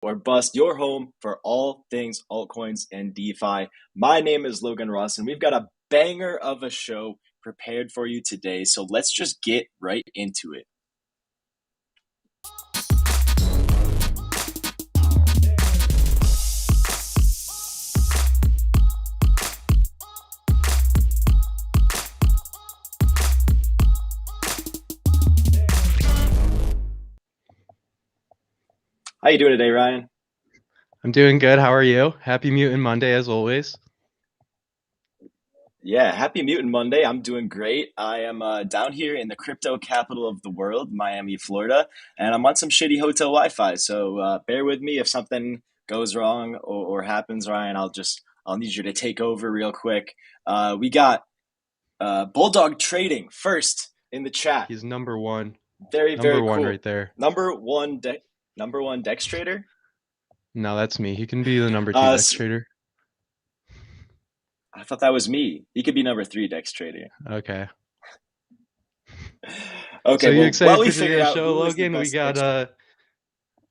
or bust, your home for all things altcoins and DeFi. My name is Logan Ross, and we've got a banger of a show prepared for you today. So let's just get right into it. How you doing today, Ryan? I'm doing good. How are you? Happy Mutant Monday as always. Yeah, happy Mutant Monday. I'm doing great. I am down here in the crypto capital of the world, Miami, Florida, and I'm on some shitty hotel Wi-Fi. So bear with me if something goes wrong or happens, Ryan. I'll need you to take over real quick. We got Bulldog Trading first in the chat. He's number one. Very, Number very one cool. right there. Number one Dex Trader. No, that's me. He can be the number two Uh, Dex trader. I thought that was me. He could be number three Dex Trader. Okay. So Okay, you well, while excited we for figure today's out show, who is the Logan? We best got Dex Trader.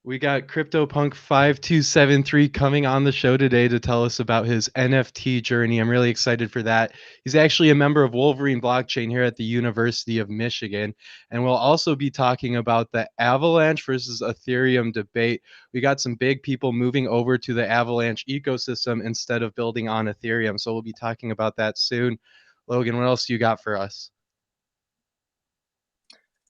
CryptoPunk 5273 coming on the show today to tell us about his NFT journey. I'm really excited for that. He's actually a member of Wolverine blockchain here at the University of Michigan. And we'll also be talking about the Avalanche versus Ethereum debate. We got some big people moving over to the Avalanche ecosystem instead of building on Ethereum. So we'll be talking about that soon. Logan, what else you got for us?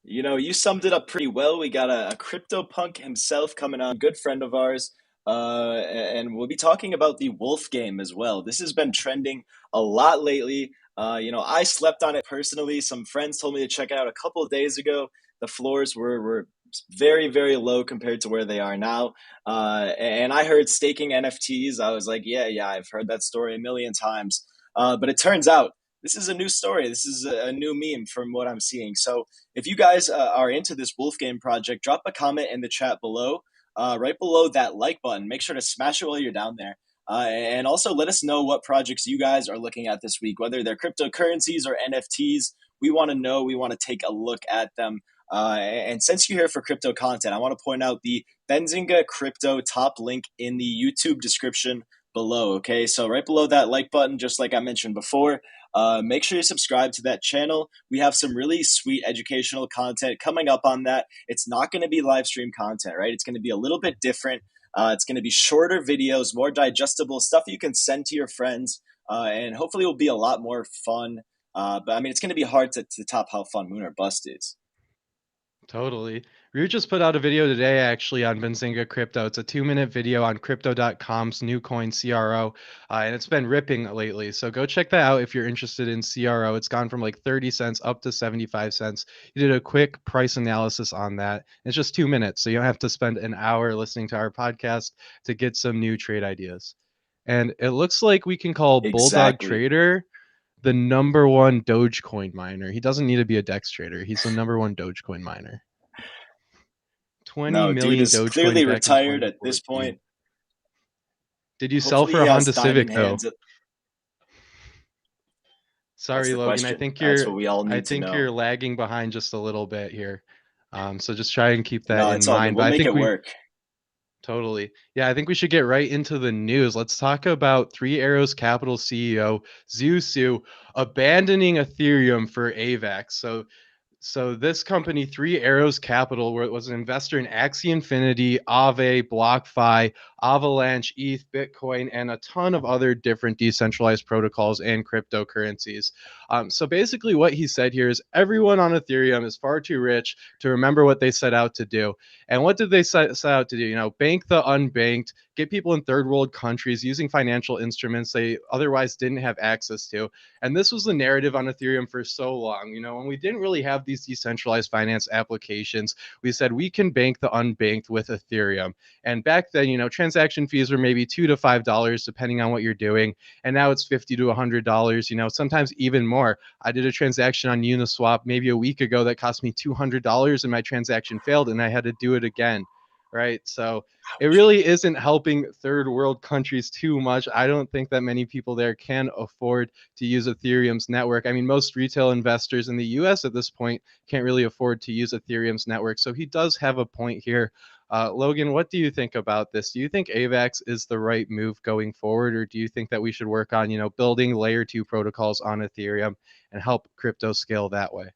You know, you summed it up pretty well. We got a CryptoPunk himself coming on, good friend of ours. And we'll be talking about the Wolf game as well. This has been trending a lot lately. I slept on it personally. Some friends told me to check it out a couple of days ago. The floors were very, very low compared to where they are now. And I heard staking NFTs. I was like, yeah, I've heard that story a million times. But it turns out this is a new story. This is a new meme from what I'm seeing. So if you guys are into this Wolf Game project, drop a comment in the chat below, right below that like button. Make sure to smash it while you're down there. And also let us know what projects you guys are looking at this week, whether they're cryptocurrencies or NFTs. We want to know. We want to take a look at them. And since you're here for crypto content, I want to point out the Benzinga crypto top link in the YouTube description below. Okay, so right below that like button, just like I mentioned before, make sure you subscribe to that channel. We have some really sweet educational content coming up on that. It's not going to be live stream content, right? It's going to be a little bit different. It's going to be shorter videos, more digestible stuff you can send to your friends, and hopefully it will be a lot more fun. But I mean, it's going to be hard to top how fun Moon or Bust is. Totally. Ryu just put out a video today actually on Benzinga Crypto. It's a 2-minute video on crypto.com's new coin CRO, and it's been ripping lately. So go check that out if you're interested in CRO. It's gone from like 30 cents up to 75 cents. You did a quick price analysis on that. It's just 2 minutes, so you don't have to spend an hour listening to our podcast to get some new trade ideas. And it looks like we can call Bulldog Exactly. Trader the number one Dogecoin miner. He doesn't need to be a Dex trader. He's the number one Dogecoin miner. 20 No, dude million is Dogecoin clearly back in retired at this 2014. point. Did you sell Hopefully, for he a has Honda diamond Civic though? hands. That's Sorry, the Logan. I question. think That's you're what we all I need to think know. you're lagging behind just a little bit here. So just try and keep that No, in it's all good. mind. But We'll I make think it we work. totally. Yeah, I think we should get right into the news. Let's talk about Three Arrows Capital CEO Zhu Su abandoning Ethereum for AVAX. So this company, Three Arrows Capital, where it was an investor in Axie Infinity, Aave, BlockFi, Avalanche, ETH, Bitcoin, and a ton of other different decentralized protocols and cryptocurrencies. So basically, what he said here is everyone on Ethereum is far too rich to remember what they set out to do. And what did they set out to do? Bank the unbanked, get people in third world countries using financial instruments they otherwise didn't have access to. And this was the narrative on Ethereum for so long. When we didn't really have these decentralized finance applications, we said we can bank the unbanked with Ethereum. And back then, transaction fees were maybe $2 to $5 depending on what you're doing. And now it's $50 to $100, sometimes even more. I did a transaction on Uniswap maybe a week ago that cost me $200 and my transaction failed and I had to do it again. right? So it really isn't helping third world countries too much. I don't think that many people there can afford to use Ethereum's network. I mean, most retail investors in the US at this point can't really afford to use Ethereum's network. So he does have a point here. Logan, what do you think about this? Do you think AVAX is the right move going forward, or do you think that we should work on, building layer two protocols on Ethereum and help crypto scale that way?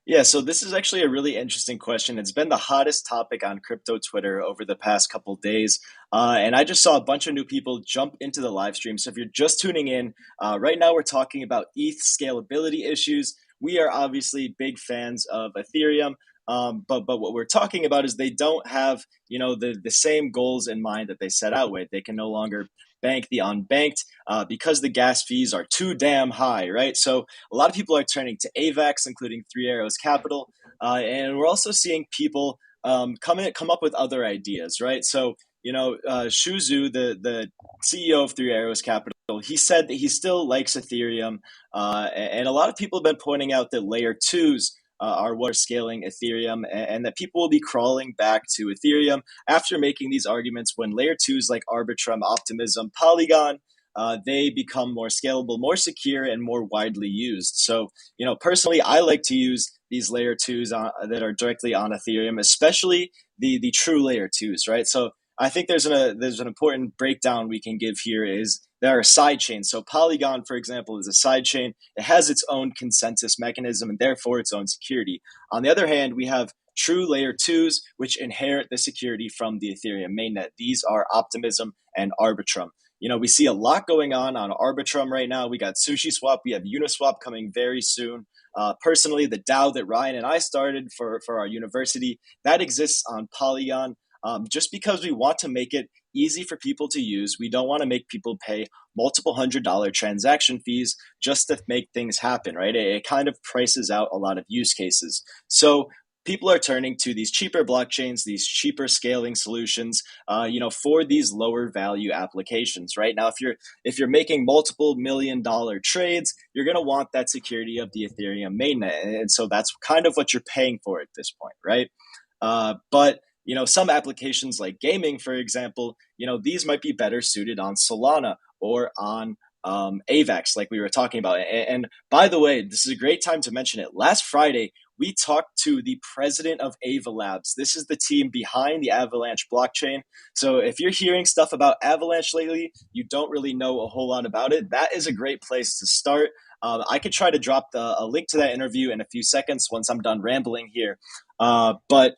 Yeah, so this is actually a really interesting question. It's been the hottest topic on crypto Twitter over the past couple days. And I just saw a bunch of new people jump into the live stream. So if you're just tuning in, right now we're talking about ETH scalability issues. We are obviously big fans of Ethereum. But what we're talking about is they don't have, the same goals in mind that they set out with. They can no longer bank the unbanked because the gas fees are too damn high, right? So a lot of people are turning to AVAX, including Three Arrows Capital, and we're also seeing people come up with other ideas, right? So Shu Zhu, the CEO of Three Arrows Capital, he said that he still likes Ethereum, and a lot of people have been pointing out that layer twos are what are scaling Ethereum, and that people will be crawling back to Ethereum after making these arguments when layer twos like Arbitrum, Optimism, Polygon, they become more scalable, more secure, and more widely used. So, personally, I like to use these layer twos that are directly on Ethereum, especially the true layer twos, right? So, I think there's an important breakdown we can give here is there are side chains. So Polygon, for example, is a side chain. It has its own consensus mechanism and therefore its own security. On the other hand, we have true layer twos, which inherit the security from the Ethereum mainnet. These are Optimism and Arbitrum. We see a lot going on Arbitrum right now. We got SushiSwap, we have Uniswap coming very soon. Personally, the DAO that Ryan and I started for our university, that exists on Polygon. Just because we want to make it easy for people to use. We don't want to make people pay multiple $100 transaction fees just to make things happen, right? It kind of prices out a lot of use cases. So people are turning to these cheaper blockchains, these cheaper scaling solutions, for these lower value applications. Right now, if you're making multiple $1 million trades, you're going to want that security of the Ethereum mainnet, and so that's kind of what you're paying for at this point, right? But some applications like gaming, for example, these might be better suited on Solana or on AVAX, like we were talking about. And by the way, this is a great time to mention it. Last Friday, we talked to the president of Avalanche. This is the team behind the Avalanche blockchain. So if you're hearing stuff about Avalanche lately, you don't really know a whole lot about it, that is a great place to start. I could try to drop a link to that interview in a few seconds once I'm done rambling here. But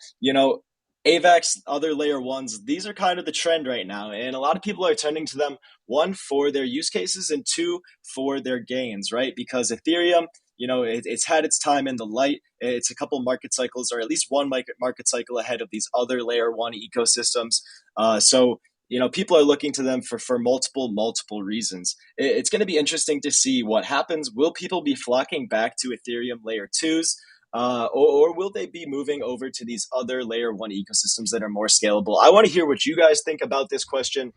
AVAX, other layer ones, these are kind of the trend right now. And a lot of people are turning to them, one, for their use cases, and two, for their gains, right? Because Ethereum, it's had its time in the light. It's a couple market cycles, or at least one market cycle ahead of these other layer one ecosystems. So, people are looking to them for multiple reasons. It's going to be interesting to see what happens. Will people be flocking back to Ethereum layer twos? Or will they be moving over to these other layer one ecosystems that are more scalable? I want to hear what you guys think about this question.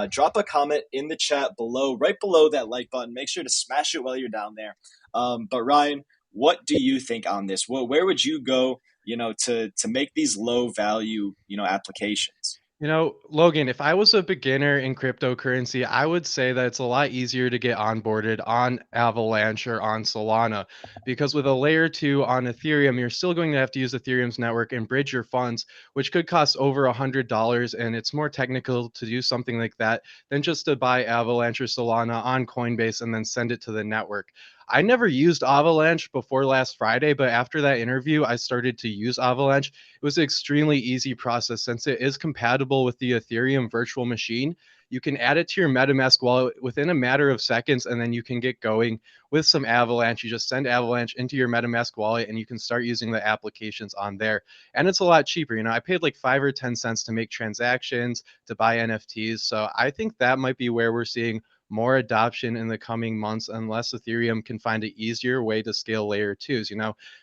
Drop a comment in the chat below, right below that like button. Make sure to smash it while you're down there. But Ryan, what do you think on this? Where would you go, to make these low value, applications? Logan, if I was a beginner in cryptocurrency, I would say that it's a lot easier to get onboarded on Avalanche or on Solana because with a layer two on Ethereum, you're still going to have to use Ethereum's network and bridge your funds, which could cost over $100. And it's more technical to do something like that than just to buy Avalanche or Solana on Coinbase and then send it to the network. I never used Avalanche before last Friday, but after that interview, I started to use Avalanche. It was an extremely easy process since it is compatible with the Ethereum virtual machine. You can add it to your MetaMask wallet within a matter of seconds, and then you can get going with some Avalanche. You just send Avalanche into your MetaMask wallet, and you can start using the applications on there. And it's a lot cheaper. I paid like 5 or 10 cents to make transactions, to buy NFTs. So I think that might be where we're seeing more adoption in the coming months unless Ethereum can find an easier way to scale layer twos.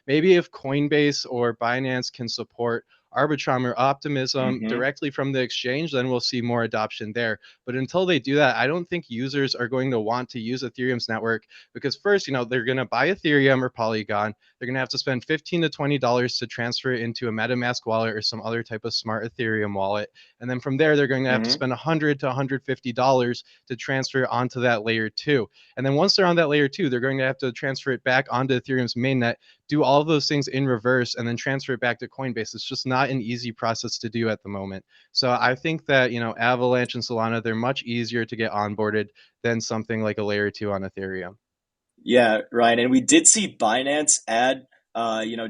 Maybe if Coinbase or Binance can support Arbitrum or Optimism Mm-hmm. directly from the exchange, then we'll see more adoption there. But until they do that, I don't think users are going to want to use Ethereum's network because first, they're going to buy Ethereum or Polygon. They're going to have to spend $15 to $20 to transfer it into a MetaMask wallet or some other type of smart Ethereum wallet. And then from there, they're going to have to Mm-hmm. spend $100 to $150 to transfer onto that layer two. And then once they're on that layer two, they're going to have to transfer it back onto Ethereum's mainnet, do all of those things in reverse, and then transfer it back to Coinbase. It's just not an easy process to do at the moment. So I think that, Avalanche and Solana, they're much easier to get onboarded than something like a layer two on Ethereum. Yeah, Ryan. And we did see Binance add,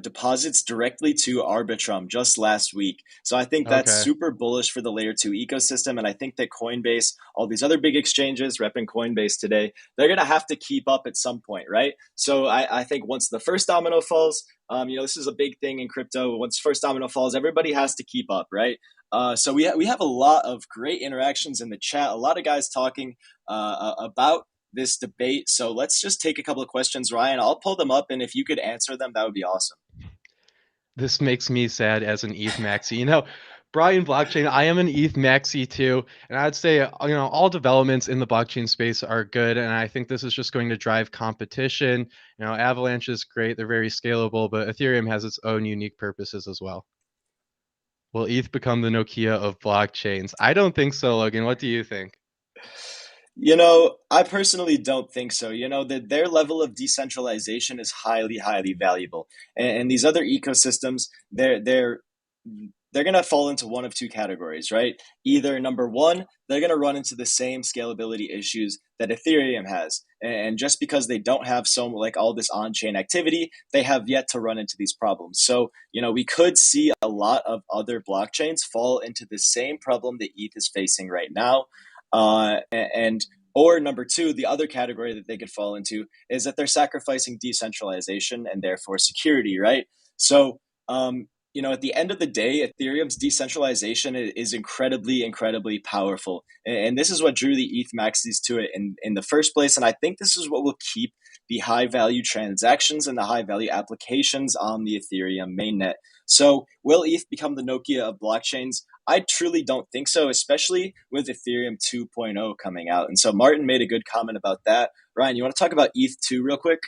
deposits directly to Arbitrum just last week. So I think that's Okay. super bullish for the layer two ecosystem. And I think that Coinbase, all these other big exchanges repping Coinbase today, they're going to have to keep up at some point, right? So I think once the first domino falls, this is a big thing in crypto. Once first domino falls, everybody has to keep up, right? So we have a lot of great interactions in the chat, a lot of guys talking about this debate. So let's just take a couple of questions, Ryan. I'll pull them up, and if you could answer them, that would be awesome. This makes me sad as an ETH maxi. Brian blockchain, I am an ETH maxi too, and I'd say all developments in the blockchain space are good, and I think this is just going to drive competition. Avalanche is great; they're very scalable, but Ethereum has its own unique purposes as well. Will ETH become the Nokia of blockchains? I don't think so, Logan. What do you think? I personally don't think so. That their level of decentralization is highly, highly valuable, and these other ecosystems, they're going to fall into one of two categories, right? Either number one, they're going to run into the same scalability issues that Ethereum has, and just because they don't have all this on-chain activity, they have yet to run into these problems. So we could see a lot of other blockchains fall into the same problem that ETH is facing right now. And or number two, the other category that they could fall into is that they're sacrificing decentralization and therefore security, right? So, at the end of the day, Ethereum's decentralization is incredibly, incredibly powerful. And this is what drew the ETH maxis to it in the first place. And I think this is what will keep the high value transactions and the high value applications on the Ethereum mainnet. So, will ETH become the Nokia of blockchains? I truly don't think so, especially with Ethereum 2.0 coming out. And so Martin made a good comment about that. Ryan, you want to talk about ETH 2 real quick?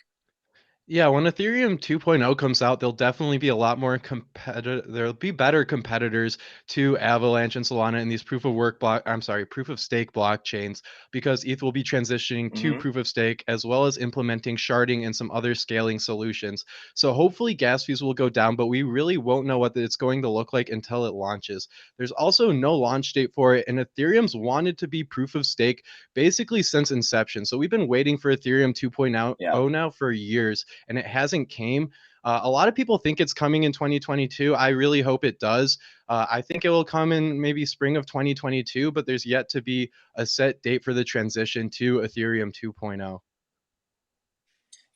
Yeah, when Ethereum 2.0 comes out, there'll definitely be a lot more there'll be better competitors to Avalanche and Solana in these proof of stake blockchains because ETH will be transitioning to Mm-hmm. proof of stake as well as implementing sharding and some other scaling solutions. So hopefully gas fees will go down, but we really won't know what it's going to look like until it launches. There's also no launch date for it, and Ethereum's wanted to be proof of stake basically since inception. So we've been waiting for Ethereum 2.0 Yeah. now for years and it hasn't came. A lot of people think it's coming in 2022. I really hope it does. I think it will come in maybe spring of 2022, but there's yet to be a set date for the transition to Ethereum 2.0.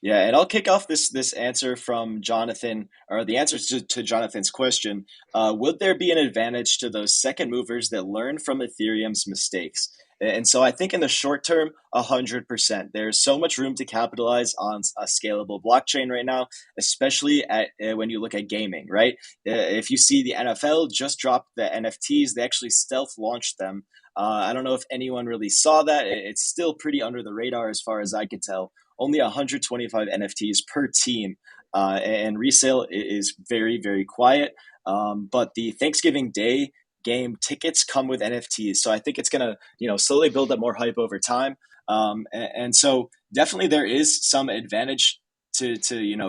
Yeah, and I'll kick off this answer from Jonathan, or the answer to Jonathan's question. Would there be an advantage to those second movers that learn from Ethereum's mistakes? And so I think in the short term, 100%. There's so much room to capitalize on a scalable blockchain right now, especially when you look at gaming, right? If you see the NFL just dropped the NFTs, they actually stealth launched them. I don't know if anyone really saw that. It's still pretty under the radar as far as I could tell, only 125 NFTs per team, and resale is very, very quiet. But the Thanksgiving Day game tickets come with NFTs, so I think it's gonna slowly build up more hype over time. And so definitely there is some advantage to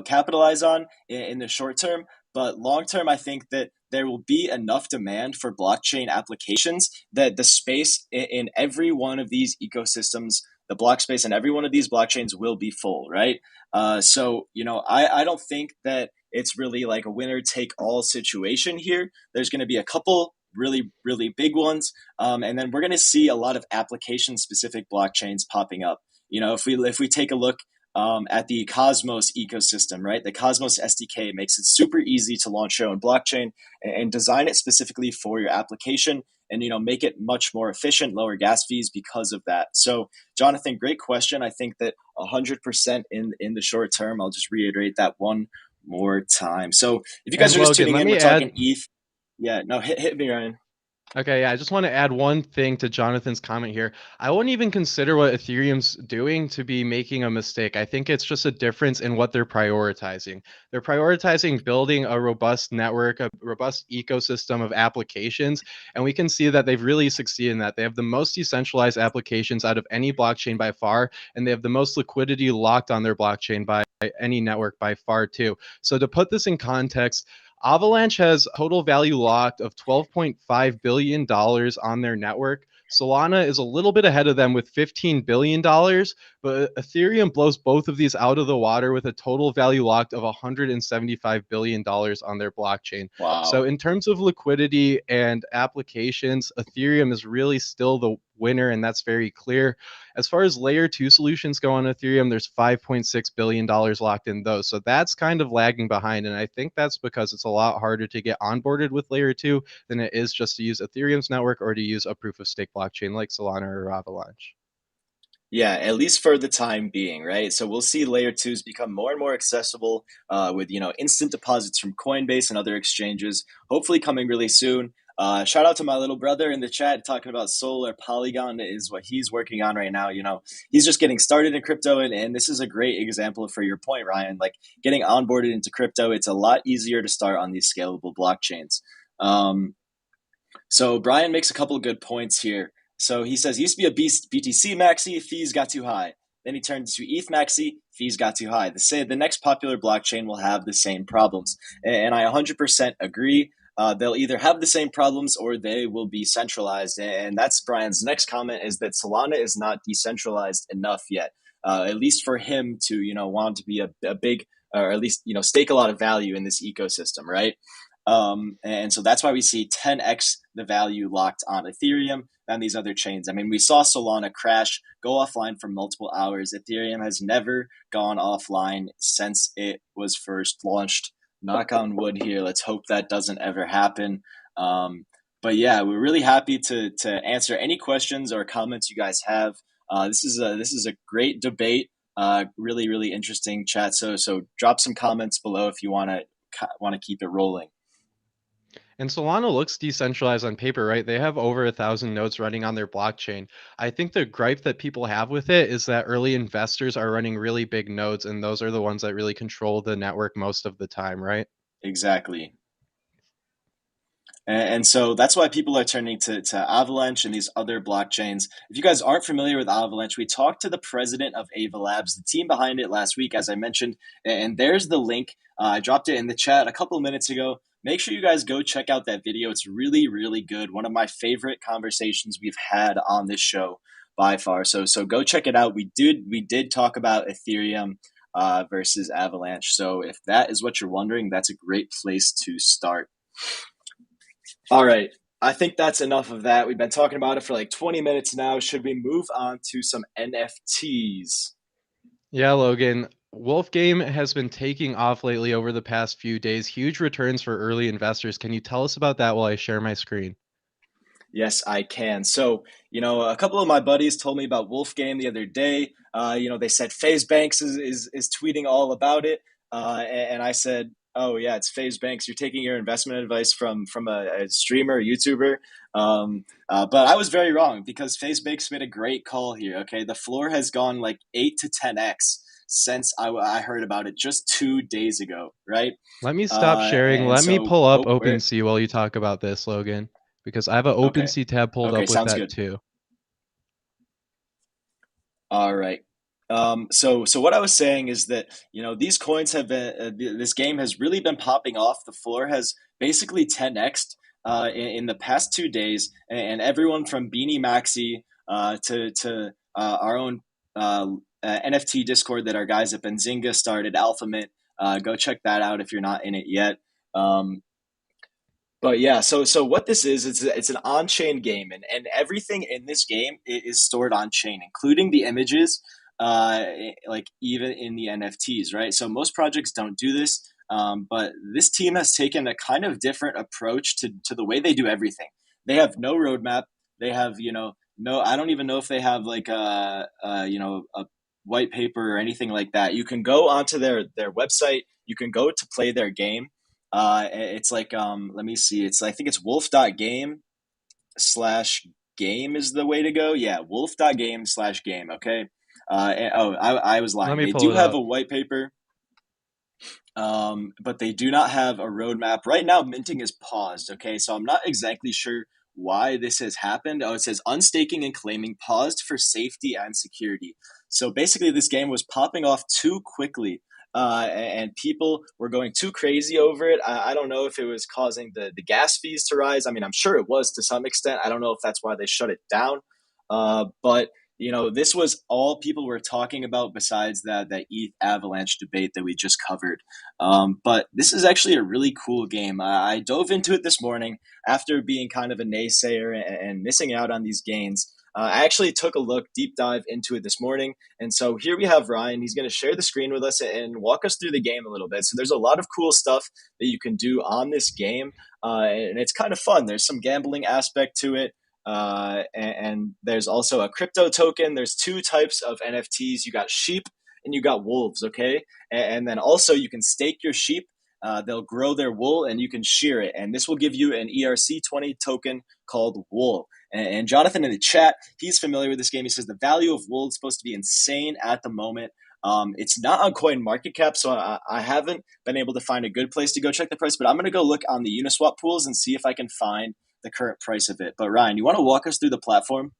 capitalize on in the short term, but long term, I think that there will be enough demand for blockchain applications that the space in every one of these ecosystems, the block space in every one of these blockchains will be full, right? I don't think that it's really like a winner take all situation here. There's going to be a couple really, really big ones. And then we're going to see a lot of application specific blockchains popping up. If we take a look at the Cosmos ecosystem, right? The Cosmos SDK makes it super easy to launch your own blockchain and design it specifically for your application and make it much more efficient, lower gas fees because of that. So Jonathan, great question. I think that 100% in the short term. I'll just reiterate that one more time. So if you guys And are just Logan, tuning let in, we're me talking add ETH. Yeah, no, hit me, Ryan. Okay, yeah, I just want to add one thing to Jonathan's comment here. I wouldn't even consider what Ethereum's doing to be making a mistake. I think it's just a difference in what they're prioritizing. They're prioritizing building a robust network, a robust ecosystem of applications, and we can see that they've really succeeded in that. They have the most decentralized applications out of any blockchain by far, and they have the most liquidity locked on their blockchain by any network by far too. So to put this in context, Avalanche has total value locked of $12.5 billion on their network. Solana is a little bit ahead of them with $15 billion, but Ethereum blows both of these out of the water with a total value locked of $175 billion on their blockchain. So, Wow. in terms of liquidity and applications, Ethereum is really still the winner, and that's very clear. As far as layer two solutions go on Ethereum, there's $5.6 billion locked in those. So that's kind of lagging behind. And I think that's because it's a lot harder to get onboarded with layer two than it is just to use Ethereum's network or to use a proof of stake blockchain like Solana or Avalanche. Yeah, at least for the time being, right? So we'll see layer twos become more and more accessible with instant deposits from Coinbase and other exchanges. Hopefully, coming really soon. Shout out to my little brother in the chat talking about Sol or Polygon is what he's working on right now. He's just getting started in crypto, and this is a great example for your point, Ryan. Like getting onboarded into crypto, it's a lot easier to start on these scalable blockchains. Um, so Brian makes a couple of good points here. So he says, used to be a BTC maxi, fees got too high. Then he turned to ETH maxi, fees got too high. The next popular blockchain will have the same problems. And I 100% agree. They'll either have the same problems or they will be centralized. And that's Brian's next comment is that Solana is not decentralized enough yet, at least for him to, want to be a big, or at least, stake a lot of value in this ecosystem, right? And so that's why we see 10x the value locked on Ethereum than these other chains. I mean, we saw Solana crash, go offline for multiple hours. Ethereum has never gone offline since it was first launched. Knock on wood here. Let's hope that doesn't ever happen. But yeah, we're really happy to answer any questions or comments you guys have. This is a great debate. Really interesting chat. So drop some comments below if you want to keep it rolling. And Solana looks decentralized on paper, right? They have over 1,000 nodes running on their blockchain. I think the gripe that people have with it is that early investors are running really big nodes, and those are the ones that really control the network most of the time, right? Exactly. And so that's why people are turning to Avalanche and these other blockchains. If you guys aren't familiar with Avalanche, we talked to the president of Ava Labs, the team behind it last week, as I mentioned. And there's the link. I dropped it in the chat a couple of minutes ago. Make sure you guys go check out that video. It's really good. One of my favorite conversations we've had on this show by far. So go check it out. We did talk about Ethereum versus Avalanche. So if that is what you're wondering, that's a great place to start. All right. I think that's enough of that. We've been talking about it for like 20 minutes now. Should we move on to some NFTs? Yeah, Logan. Wolf Game has been taking off lately over the past few days. Huge returns for early investors. Can you tell us about that while I share my screen? Yes, I can. So, a couple of my buddies told me about Wolf Game the other day. They said FaZe Banks is tweeting all about it. And I said, oh, yeah, it's FaZe Banks. You're taking your investment advice from a streamer, YouTuber. But I was very wrong because FaZe Banks made a great call here. Okay. The floor has gone like 8 to 10x since I heard about it just 2 days ago. Right. Let me stop sharing. And Let me so, pull up oh, where? OpenSea while you talk about this, Logan, because I have an Okay. OpenSea tab pulled Okay. up with Sounds that good. too. All right. So what I was saying is that these coins have been this game has really been popping off. The floor has basically 10xed in the past 2 days, and everyone from Beanie Maxi to our own NFT Discord that our guys at Benzinga started, AlphaMint. Go check that out if you're not in it yet. Um, but yeah, so what this is, it's an on-chain game, and everything in this game is stored on chain, including the images, like even in the NFTs, right? So most projects don't do this, but this team has taken a kind of different approach to the way they do everything. They have no roadmap. They have no. I don't even know if they have like a white paper or anything like that. You can go onto their website. You can go to play their game It's like let me see. I think it's wolf.game slash game is the way to go. Yeah, wolf.game slash game. Okay. I was Let lying. me They pull do it have up. a white paper, but they do not have a roadmap. Right now, minting is paused. Okay, so I'm not exactly sure why this has happened. Oh, it says unstaking and claiming paused for safety and security. So basically, this game was popping off too quickly. And people were going too crazy over it. I don't know if it was causing the gas fees to rise. I mean, I'm sure it was to some extent. I don't know if that's why they shut it down. But this was all people were talking about besides that ETH Avalanche debate that we just covered. But this is actually a really cool game. I dove into it this morning after being kind of a naysayer and missing out on these gains. I actually took a deep dive into it this morning. And so here we have Ryan. He's going to share the screen with us and walk us through the game a little bit. So there's a lot of cool stuff that you can do on this game. And it's kind of fun. There's some gambling aspect to it. And there's also a crypto token. There's two types of NFTs. You got sheep and you got wolves, okay? And then also you can stake your sheep. They'll grow their wool and you can shear it. And this will give you an ERC20 token called wool. And Jonathan in the chat, he's familiar with this game. He says the value of wool is supposed to be insane at the moment. It's not on Coin Market Cap, so I haven't been able to find a good place to go check the price, but I'm going to go look on the Uniswap pools and see if I can find the current price of it. But Ryan, you want to walk us through the platform?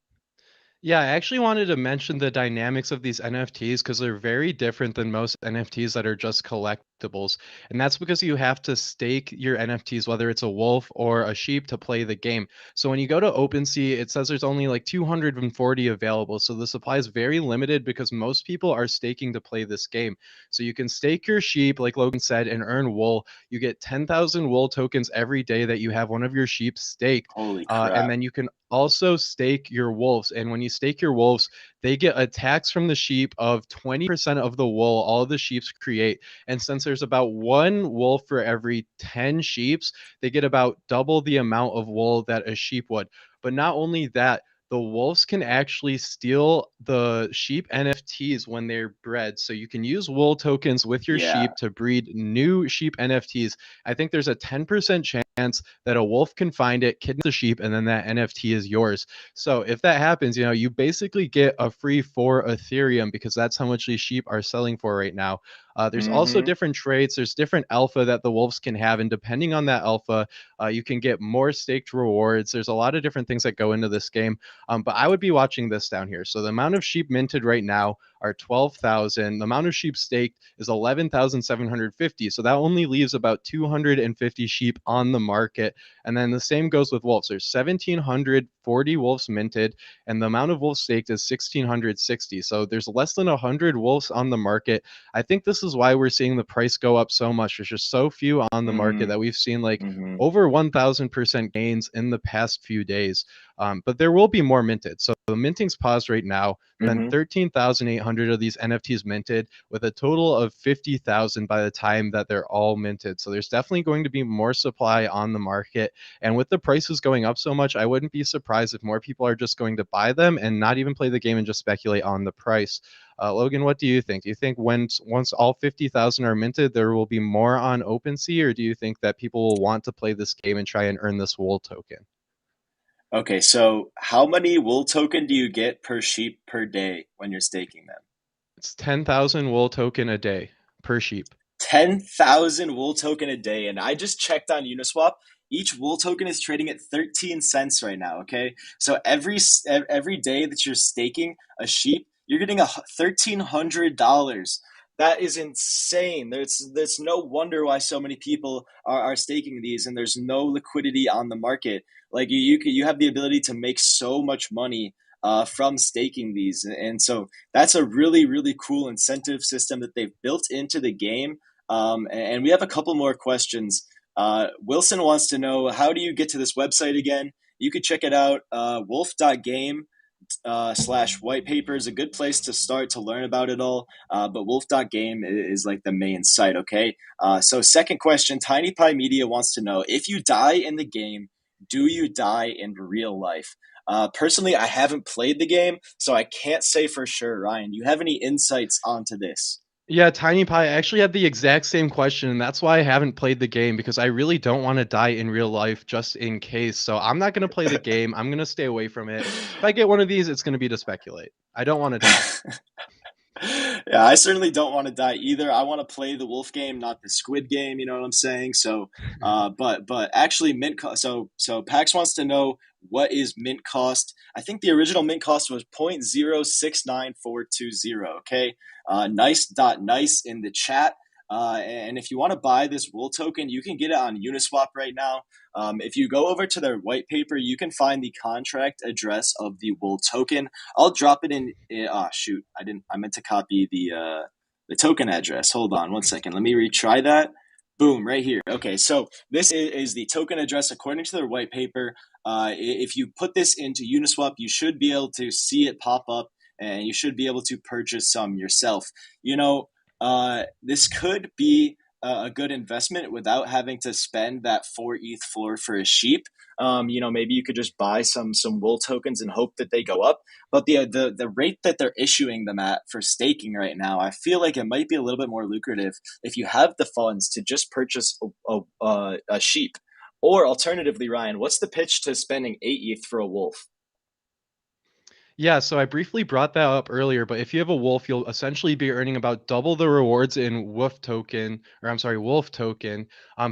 Yeah, I actually wanted to mention the dynamics of these NFTs because they're very different than most NFTs that are just collectibles. And that's because you have to stake your NFTs, whether it's a wolf or a sheep, to play the game. So when you go to OpenSea, it says there's only like 240 available. So the supply is very limited because most people are staking to play this game. So you can stake your sheep, like Logan said, and earn wool. You get 10,000 wool tokens every day that you have one of your sheep staked. Holy And crap. then you can also stake your wolves. And when you stake your wolves, they get a tax from the sheep of 20% of the wool all the sheeps create. And since there's about one wolf for every 10 sheeps, they get about double the amount of wool that a sheep would. But not only that, the wolves can actually steal the sheep NFTs when they're bred. So you can use wool tokens with your Yeah. sheep to breed new sheep NFTs. I think there's a 10% chance that a wolf can find it, kidnap the sheep, and then that NFT is yours. So if that happens, you basically get a free 4 Ethereum because that's how much these sheep are selling for right now. There's also Mm-hmm. different traits. There's different alpha that the wolves can have, and depending on that alpha, you can get more staked rewards. There's a lot of different things that go into this game. But I would be watching this down here. So the amount of sheep minted right now are 12,000. The amount of sheep staked is 11,750. So that only leaves about 250 sheep on the market. And then the same goes with wolves. There's 1,740 wolves minted, and the amount of wolves staked is 1,660. So there's less than 100 wolves on the market. I think this is why we're seeing the price go up so much. There's just so few on the market Mm-hmm. that we've seen like Mm-hmm. over 1,000% gains in the past few days. But there will be more minted. So the minting's paused right now. Then Mm-hmm. 13,800 of these NFTs minted with a total of 50,000 by the time that they're all minted. So there's definitely going to be more supply on the market. And with the prices going up so much, I wouldn't be surprised if more people are just going to buy them and not even play the game and just speculate on the price. Logan, what do you think? Do you think once all 50,000 are minted, there will be more on OpenSea, or do you think that people will want to play this game and try and earn this wool token? Okay, so how many wool token do you get per sheep per day when you're staking them? It's 10,000 wool token a day per sheep. 10,000 wool token a day. And I just checked on Uniswap. Each wool token is trading at 13 cents right now. Okay. So every day that you're staking a sheep, you're getting $1,300. That is insane. There's no wonder why so many people are staking these, and there's no liquidity on the market. Like you have the ability to make so much money from staking these, and so that's a really really cool incentive system that they've built into the game. And we have a couple more questions. Wilson wants to know, how do you get to this website again? You could check it out. Wolf.game slash white paper is a good place to start to learn about it all. But wolf.game is like the main site, okay? So, second question, Tiny Pie Media wants to know, if you die in the game, do you die in real life? Personally, I haven't played the game, so I can't say for sure. Ryan, do you have any insights onto this? Yeah, Tiny Pie, I actually had the exact same question, and that's why I haven't played the game because I really don't want to die in real life just in case. So I'm not going to play the game. I'm going to stay away from it. If I get one of these, it's going to be to speculate. I don't want to die. Yeah, I certainly don't want to die either. I want to play the wolf game, not the squid game. You know what I'm saying? So, but actually, so Pax wants to know what is mint cost. I think the original mint cost was 0.069420. Okay, nice in the chat. And if you want to buy this wool token, you can get it on Uniswap right now. If you go over to their white paper, you can find the contract address of the wool token. I'll drop it in. Shoot, I didn't. I meant to copy the token address. Hold on one second. Let me retry that. Boom, right here. Okay, so this is the token address according to their white paper. If you put this into Uniswap, you should be able to see it pop up, and you should be able to purchase some yourself. You know, this could be a good investment without having to spend that 4 ETH floor for a sheep. Maybe you could just buy some wool tokens and hope that they go up. But the rate that they're issuing them at for staking right now, I feel like it might be a little bit more lucrative if you have the funds to just purchase a sheep. Or alternatively, Ryan, what's the pitch to spending 8 ETH for a wolf? Yeah, so I briefly brought that up earlier, but if you have a wolf, you'll essentially be earning about double the rewards in wolf token.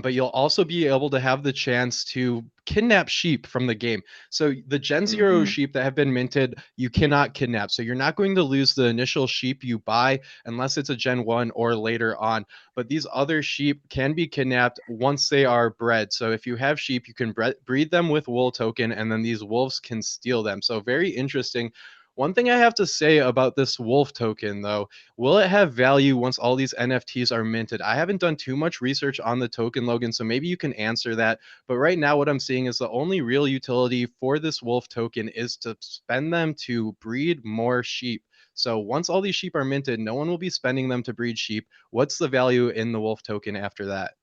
But you'll also be able to have the chance to kidnap sheep from the game. So the Gen Zero Mm-hmm. sheep that have been minted, you cannot kidnap. So you're not going to lose the initial sheep you buy unless it's a Gen 1 or later on. But these other sheep can be kidnapped once they are bred. So if you have sheep, you can breed them with wool token, and then these wolves can steal them. So very interesting. One thing I have to say about this wolf token, though, will it have value once all these NFTs are minted? I haven't done too much research on the token, Logan, so maybe you can answer that. But right now, what I'm seeing is the only real utility for this wolf token is to spend them to breed more sheep. So once all these sheep are minted, no one will be spending them to breed sheep. What's the value in the wolf token after that?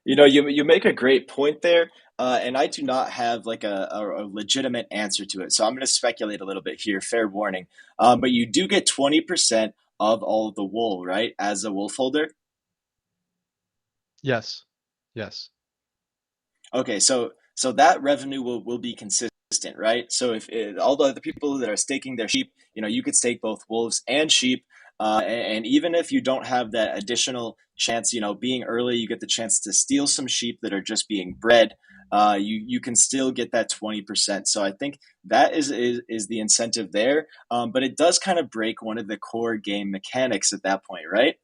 You make a great point there, and I do not have like a legitimate answer to it. So I'm going to speculate a little bit here. Fair warning. But you do get 20% of all of the wool, right? As a wolf holder. Yes. Yes. Okay, so that revenue will be consistent, right? So if all the other people that are staking their sheep, you could stake both wolves and sheep, and even if you don't have that additional chance, being early, you get the chance to steal some sheep that are just being bred. You can still get that 20%. So I think that is the incentive there, but it does kind of break one of the core game mechanics at that point, right?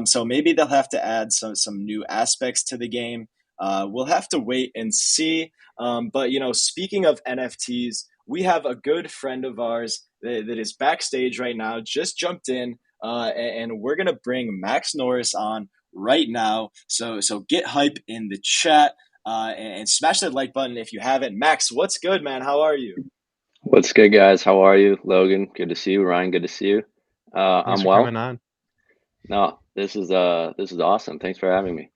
So maybe they'll have to add some new aspects to the game. We'll have to wait and see. But speaking of NFTs, we have a good friend of ours that is backstage right now. Just jumped in, and we're gonna bring Max Norris on right now. So get hype in the chat, and smash that like button if you haven't. Max, what's good, man? How are you? What's good, guys? How are you? Logan, good to see you. Ryan, good to see you. Thanks I'm for coming well. on. No, this is awesome. Thanks for having me.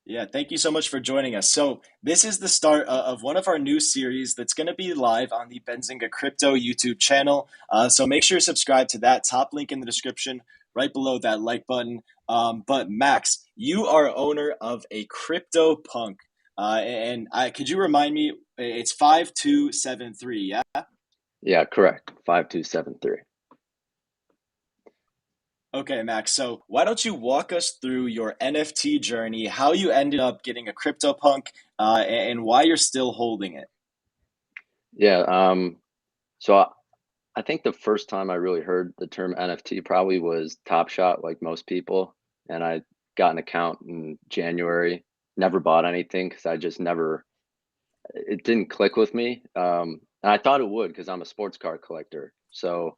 Yeah, thank you so much for joining us. So, this is the start of one of our new series that's going to be live on the Benzinga Crypto YouTube channel. So, make sure to subscribe to that. Top link in the description, right below that like button. But, Max, you are owner of a CryptoPunk. Could you remind me? It's 5273, yeah? Yeah, correct. 5273. Okay, Max. So why don't you walk us through your NFT journey, how you ended up getting a CryptoPunk, and why you're still holding it? Yeah, so I think the first time I really heard the term NFT probably was Top Shot, like most people. And I got an account in January, never bought anything because I just never, it didn't click with me. And I thought it would because I'm a sports car collector. So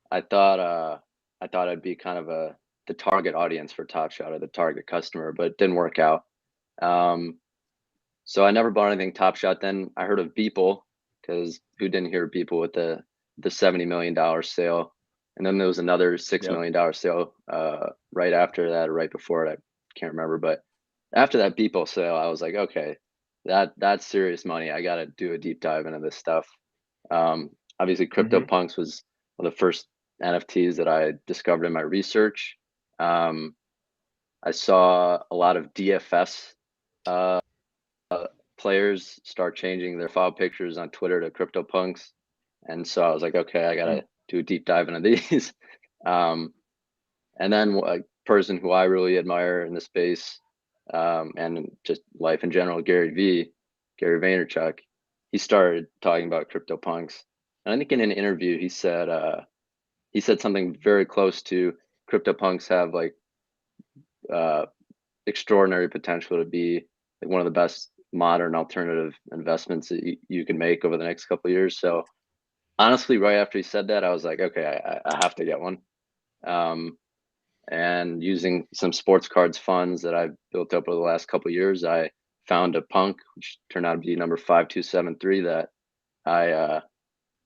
I thought I thought I'd be kind of the target audience for Top Shot or the target customer, but it didn't work out. Um, so I never bought anything Top Shot. Then I heard of Beeple because who didn't hear of Beeple with the $70 million sale, and then there was another six Yep. million dollar sale right after that or right before it. I can't remember, but after that Beeple sale, I was like, okay, that's serious money. I got to do a deep dive into this stuff. Obviously, Mm-hmm. CryptoPunks was one of the first NFTs that I discovered in my research. I saw a lot of DFS players start changing their file pictures on Twitter to CryptoPunks, and so I was like, okay, I gotta do a deep dive into these. And then a person who I really admire in the space, and just life in general, Gary Vaynerchuk, he started talking about CryptoPunks, and I think in an interview he said something very close to CryptoPunks have like extraordinary potential to be like one of the best modern alternative investments that you can make over the next couple of years. So honestly, right after he said that, I was like, okay, I have to get one. And using some sports cards funds that I've built up over the last couple of years, I found a punk, which turned out to be number 5273, that I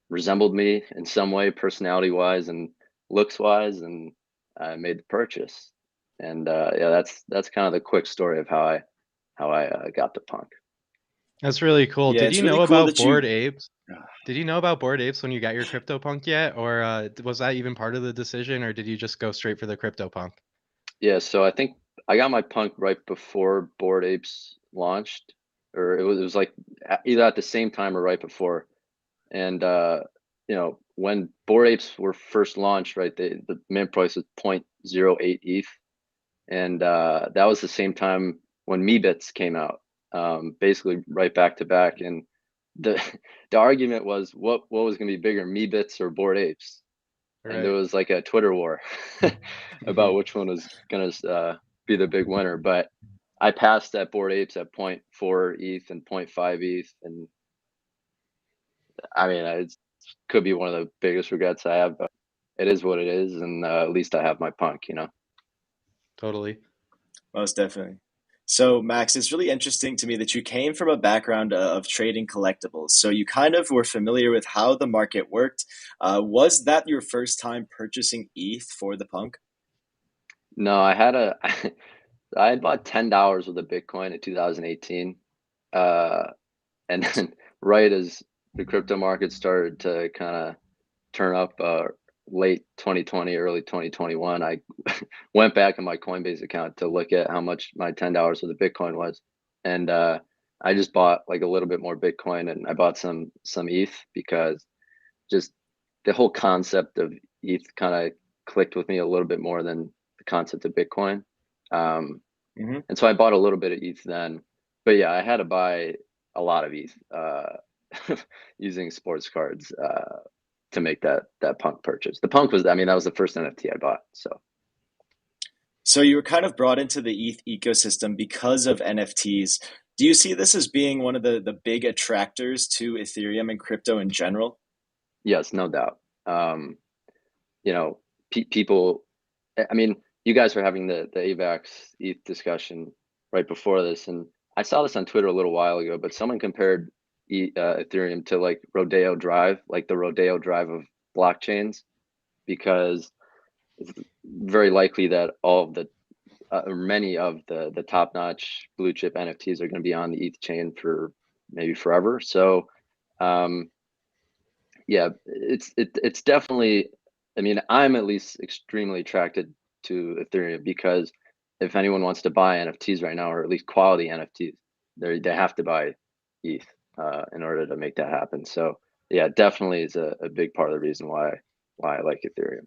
resembled me in some way, personality wise and looks wise, and I made the purchase. And yeah, that's kind of the quick story of how I got the punk. That's really cool. Yeah, Did it's you really know cool about that you. Bored Apes? Did you know about Bored Apes when you got your CryptoPunk yet, or was that even part of the decision, or did you just go straight for the CryptoPunk? Yeah, so I think I got my punk right before Bored Apes launched, or it was like either at the same time or right before. And you know, when Bored Apes were first launched, right, the mint price was 0.08 ETH, and that was the same time when Meebits came out, basically right back to back. And the the argument was what was going to be bigger, Meebits or Bored Apes, and there Right. was like a Twitter war about which one was going to be the big winner. But I passed at Bored Apes at 0.4 ETH and 0.5 ETH, and I mean, it could be one of the biggest regrets I have, but it is what it is, and at least I have my punk, you know. Totally. Most definitely. So, Max, it's really interesting to me that you came from a background of trading collectibles. So, you kind of were familiar with how the market worked. Was that your first time purchasing ETH for the punk? No, I had I had bought $10 with a Bitcoin in 2018, and then right as the crypto market started to kind of turn up, late 2020, early 2021, I went back in my Coinbase account to look at how much my $10 of the Bitcoin was, and I just bought like a little bit more Bitcoin, and I bought some ETH because just the whole concept of ETH kind of clicked with me a little bit more than the concept of Bitcoin. Um, Hmm. and so I bought a little bit of ETH then, but yeah, I had to buy a lot of ETH using sports cards to make that punk purchase. The punk was, I mean, that was the first NFT I bought. So So, you were kind of brought into the ETH ecosystem because of NFTs. Do you see this as being one of the big attractors to Ethereum and crypto in general? yes, no doubt. Um, you know, people. I mean, you guys were having the AVAX ETH discussion right before this, and I saw this on Twitter a little while ago. But someone compared Ethereum to like Rodeo Drive, like the Rodeo Drive of blockchains, because it's very likely that all of the or many of the top notch blue chip NFTs are going to be on the ETH chain for maybe forever. So um, yeah, it's definitely. I mean, I'm at least extremely attracted to Ethereum because if anyone wants to buy NFTs right now, or at least quality NFTs, they have to buy ETH in order to make that happen. So yeah, definitely is a big part of the reason why I like Ethereum.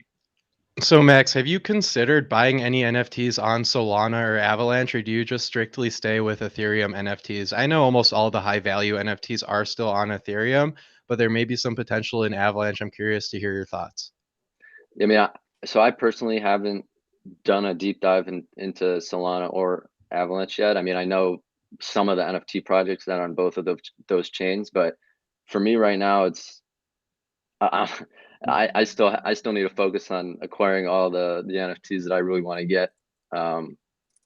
So, Max, have you considered buying any NFTs on Solana or Avalanche, or do you just strictly stay with Ethereum NFTs? I know almost all the high value NFTs are still on Ethereum, but there may be some potential in Avalanche. I'm curious to hear your thoughts. I mean, so I personally haven't done a deep dive into Solana or Avalanche yet. I mean, I know some of the NFT projects that are on both of those chains, but for me right now, it's uh, I still need to focus on acquiring all the NFTs that I really want to get on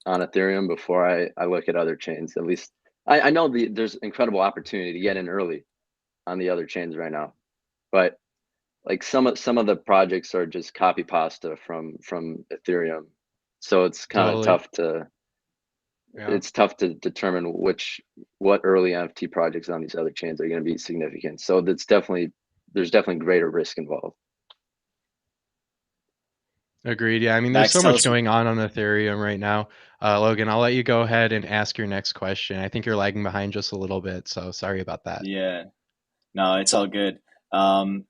Ethereum before I look at other chains. At least I know there's incredible opportunity to get in early on the other chains right now, but like some of the projects are just copy pasta from Ethereum, so it's kind of Totally. Yeah. tough to determine what early NFT projects on these other chains are going to be significant. So there's definitely greater risk involved. Agreed. Yeah, I mean, there's Max, so tell much us. going on Ethereum right now. Logan, I'll let you go ahead and ask your next question. I think you're lagging behind just a little bit, so sorry about that. Yeah, no, it's all good. Um,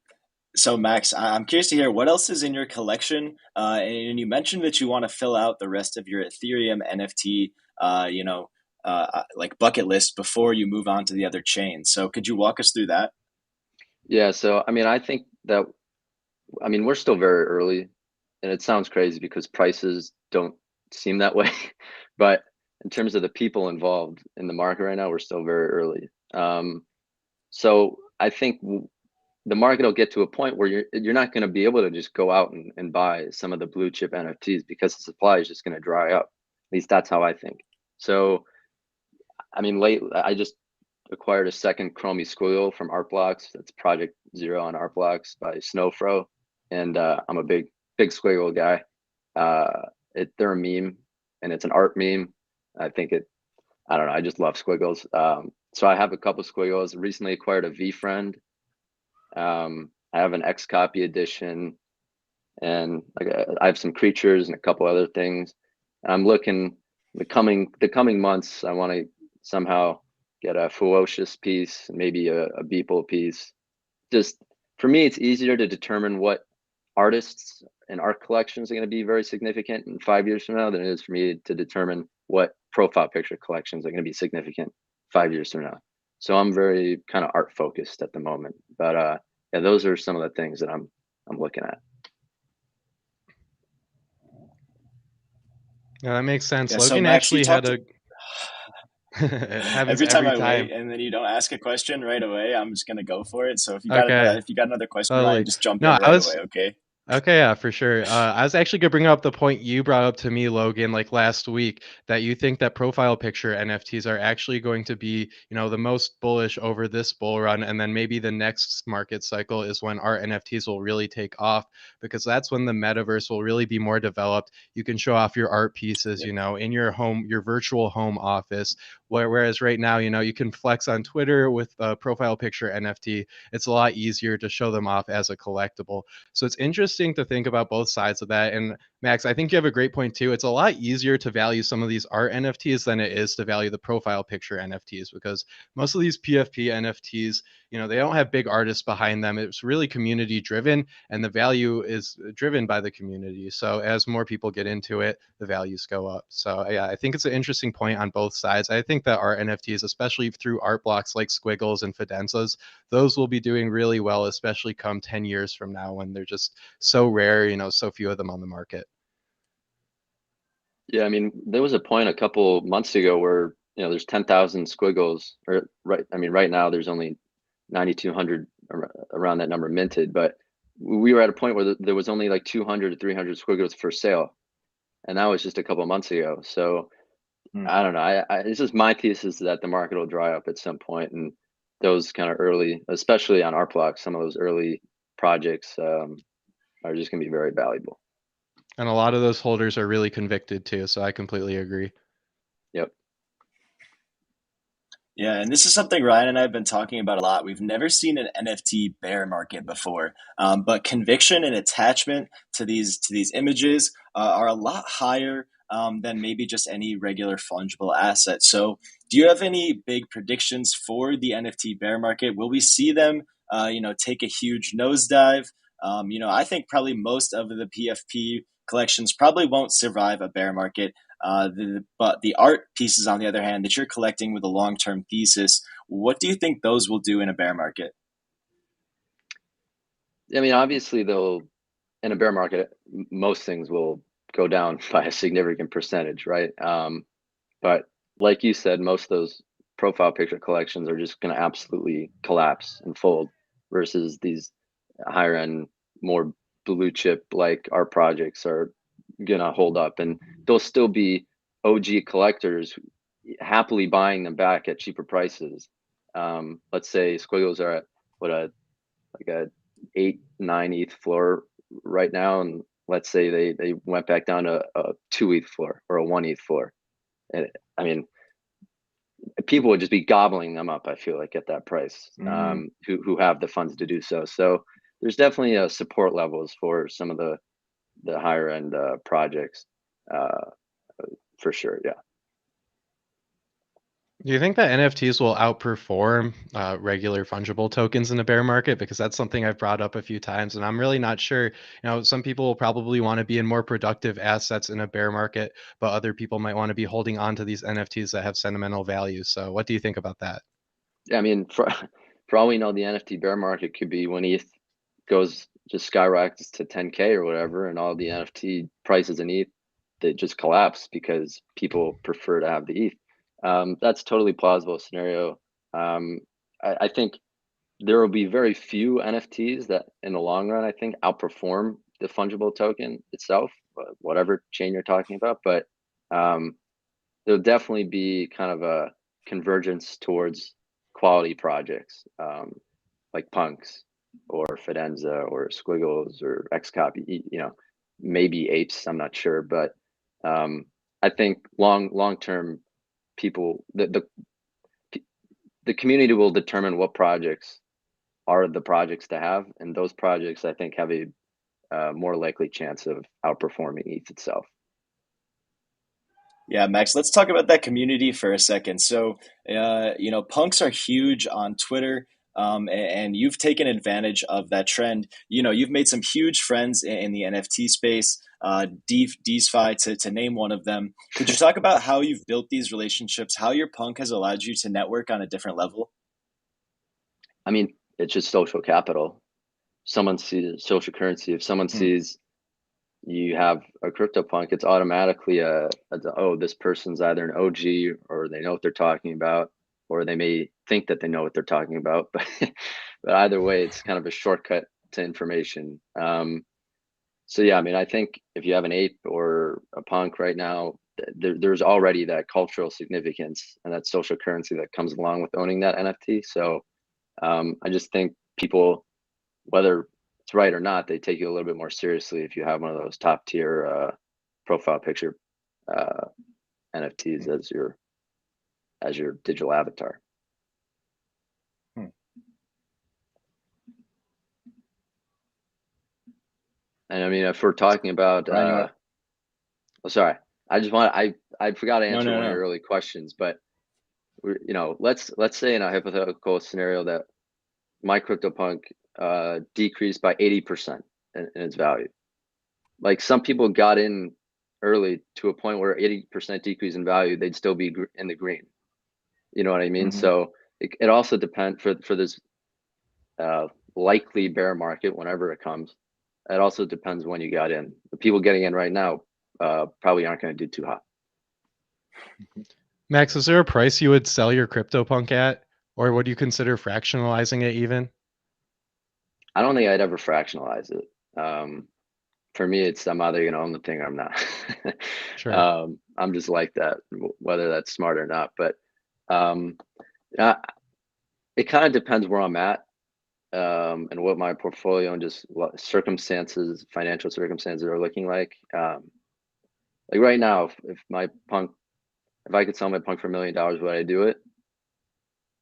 So Max, I'm curious to hear what else is in your collection. And you mentioned that you want to fill out the rest of your Ethereum NFT, like bucket list before you move on to the other chains. So could you walk us through that? Yeah, so I mean, I think that we're still very early, and it sounds crazy because prices don't seem that way, but in terms of the people involved in the market right now, we're still very early. So I think the market will get to a point where you're not going to be able to just go out and buy some of the blue chip NFTs because the supply is just going to dry up. At least that's how I think. So I mean, I just acquired a second Chromie Squiggle from Art Blocks. That's Project Zero on Art Blocks by Snowfro, and I'm a big Squiggle guy. They're a meme, and it's an art meme. I think it. I don't know. I just love squiggles. So I have a couple squiggles. Recently acquired a V Friend. I have an X Copy edition, and I have some creatures and a couple other things. And I'm looking the coming months. I want to somehow get a Ferocious piece, maybe a Beeple piece. Just for me, it's easier to determine what artists and art collections are going to be very significant in 5 years from now than it is for me to determine what profile picture collections are going to be significant 5 years from now. So I'm very kind of art focused at the moment. But yeah, those are some of the things that I'm looking at. Yeah, that makes sense. Yeah. So Logan Max, you actually had talked. a it happens Every time every I time. wait and then you don't ask a question right away, I'm just gonna go for it. So Okay, if you got another question, Ryan, totally. just jump No, in I right was away. Okay. Okay, yeah, for sure. I was actually gonna bring up the point you brought up to me, Logan, like last week, that you think that profile picture NFTs are actually going to be, the most bullish over this bull run, and then maybe the next market cycle is when our NFTs will really take off, because that's when the metaverse will really be more developed. You can show off your art pieces, in your home, your virtual home office. Whereas right now, you can flex on Twitter with a profile picture NFT. It's a lot easier to show them off as a collectible. So it's interesting to think about both sides of that. And Max, I think you have a great point too. It's a lot easier to value some of these art NFTs than it is to value the profile picture NFTs, because most of these PFP NFTs, they don't have big artists behind them. It's really community driven, and the value is driven by the community. So as more people get into it, the values go up. So yeah, I think it's an interesting point on both sides. I think that art NFTs, especially through art blocks like Squiggles and Fidenzas, those will be doing really well, especially come 10 years from now when they're just so rare, so few of them on the market. Yeah, I mean, there was a point a couple months ago where there's 10,000 squiggles, or right. I mean, right now there's only 9,200 around that number minted, but we were at a point where there was only like 200 to 300 squiggles for sale, and that was just a couple months ago. So Hmm. I don't know. It's just my thesis that the market will dry up at some point, and those kind of early, especially on art blocks, some of those early projects are just going to be very valuable. And a lot of those holders are really convicted too. So I completely agree. Yep. Yeah, and this is something Ryan and I have been talking about a lot. We've never seen an NFT bear market before, but conviction and attachment to these images are a lot higher than maybe just any regular fungible asset. So, do you have any big predictions for the NFT bear market? Will we see them, take a huge nosedive? I think probably most of the PFP collections probably won't survive a bear market. But the art pieces, on the other hand, that you're collecting with a long term thesis, what do you think those will do in a bear market? I mean, obviously, in a bear market, most things will go down by a significant percentage, right? But like you said, most of those profile picture collections are just going to absolutely collapse and fold, versus these higher end, more blue chip like our projects are going to hold up, and there'll still be OG collectors happily buying them back at cheaper prices. Let's say squiggles are at what, a like a 8-9 ETH floor right now, and let's say they went back down to a 2 ETH floor or a 1 ETH floor. And I mean, people would just be gobbling them up, I feel like, at that price, Mm, who have the funds to do so. So there's definitely support levels for some of the higher end projects, for sure. Yeah. Do you think that NFTs will outperform regular fungible tokens in a bear market? Because that's something I've brought up a few times, and I'm really not sure. Some people will probably want to be in more productive assets in a bear market, but other people might want to be holding on to these NFTs that have sentimental value. So, what do you think about that? Yeah, I mean, for all we know, the NFT bear market could be when ETH goes just skyrockets to 10K or whatever, and all the NFT prices in ETH that just collapse because people prefer to have the ETH. That's totally plausible scenario. I think there will be very few NFTs that, in the long run, I think outperform the fungible token itself, whatever chain you're talking about. But there'll definitely be kind of a convergence towards quality projects, like Punks or Fidenza or Squiggles or Xcopy, maybe Apes, I'm not sure. But I think long term, people, the community will determine what projects are the projects to have, and those projects, I think, have a more likely chance of outperforming ETH itself. Yeah, Max, let's talk about that community for a second. So, punks are huge on Twitter, and you've taken advantage of that trend. You've made some huge friends in the NFT space, DeFi to name one of them. Could you talk about how you've built these relationships, how your punk has allowed you to network on a different level? I mean, it's just social capital. Someone sees social currency. If someone sees you have a CryptoPunk, it's automatically oh, this person's either an OG or they know what they're talking about, or they may think that they know what they're talking about. But either way, it's kind of a shortcut to information. So yeah, I mean, I think if you have an ape or a punk right now, there's already that cultural significance and that social currency that comes along with owning that NFT. So I just think people, whether it's right or not, they take you a little bit more seriously if you have one of those top tier profile picture NFTs as your digital avatar. And I mean, if we're talking about, sorry, I forgot to answer one of your early questions, but let's say in a hypothetical scenario that my CryptoPunk decreased by 80% in its value. Like, some people got in early to a point where 80% decrease in value, they'd still be in the green. You know what I mean? So it also depends for this likely bear market, whenever it comes. It also depends when you got in. The people getting in right now probably aren't going to do too hot. Max, is there a price you would sell your CryptoPunk at, or would you consider fractionalizing it even? I don't think I'd ever fractionalize it. For me, it's I'm either going to own the thing or I'm not. Sure. I'm just like that, whether that's smart or not. But it kind of depends where I'm at and what my portfolio and just what financial circumstances are looking like. Like right now, if I could sell my punk for $1 million, would I do it?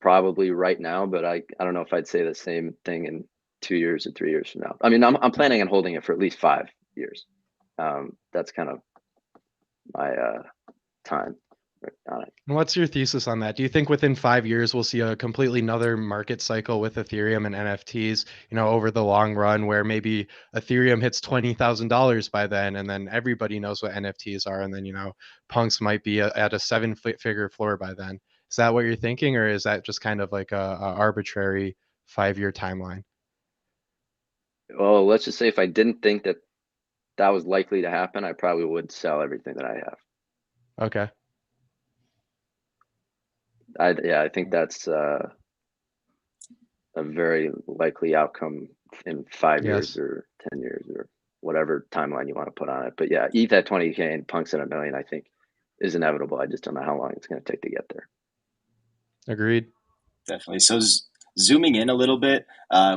Probably right now, but I don't know if I'd say the same thing in 2 years or 3 years from now. I mean, I'm planning on holding it for at least 5 years. That's kind of my time on it. And what's your thesis on that? Do you think within 5 years we'll see a completely another market cycle with Ethereum and NFTs, over the long run, where maybe Ethereum hits $20,000 by then, and then everybody knows what NFTs are, and then, punks might be at a 7-figure floor by then? Is that what you're thinking, or is that just kind of like a arbitrary 5-year timeline? Well, let's just say if I didn't think that was likely to happen, I probably would sell everything that I have. Okay. I think that's a very likely outcome in 5 years or 10 years or whatever timeline you want to put on it. But yeah, ETH at 20K and punks at $1 million, I think, is inevitable. I just don't know how long it's going to take to get there. Agreed. Definitely. So zooming in a little bit,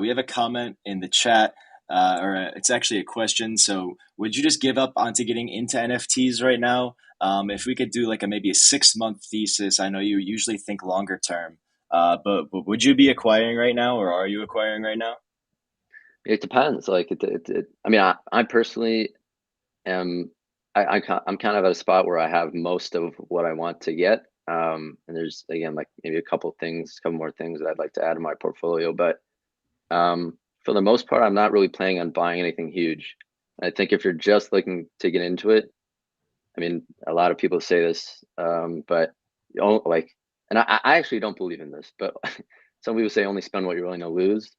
we have a comment in the chat, it's actually a question. So would you just give up onto getting into NFTs right now? If we could do like maybe a 6-month thesis, I know you usually think longer term, but would you be acquiring right now, or are you acquiring right now? It depends. Like I mean, I personally, am I'm kind of at a spot where I have most of what I want to get. And there's again like maybe a couple more things that I'd like to add to my portfolio, but for the most part, I'm not really planning on buying anything huge. I think if you're just looking to get into it, I mean, a lot of people say this, but you don't like, and I actually don't believe in this, but some people say only spend what you're willing to lose.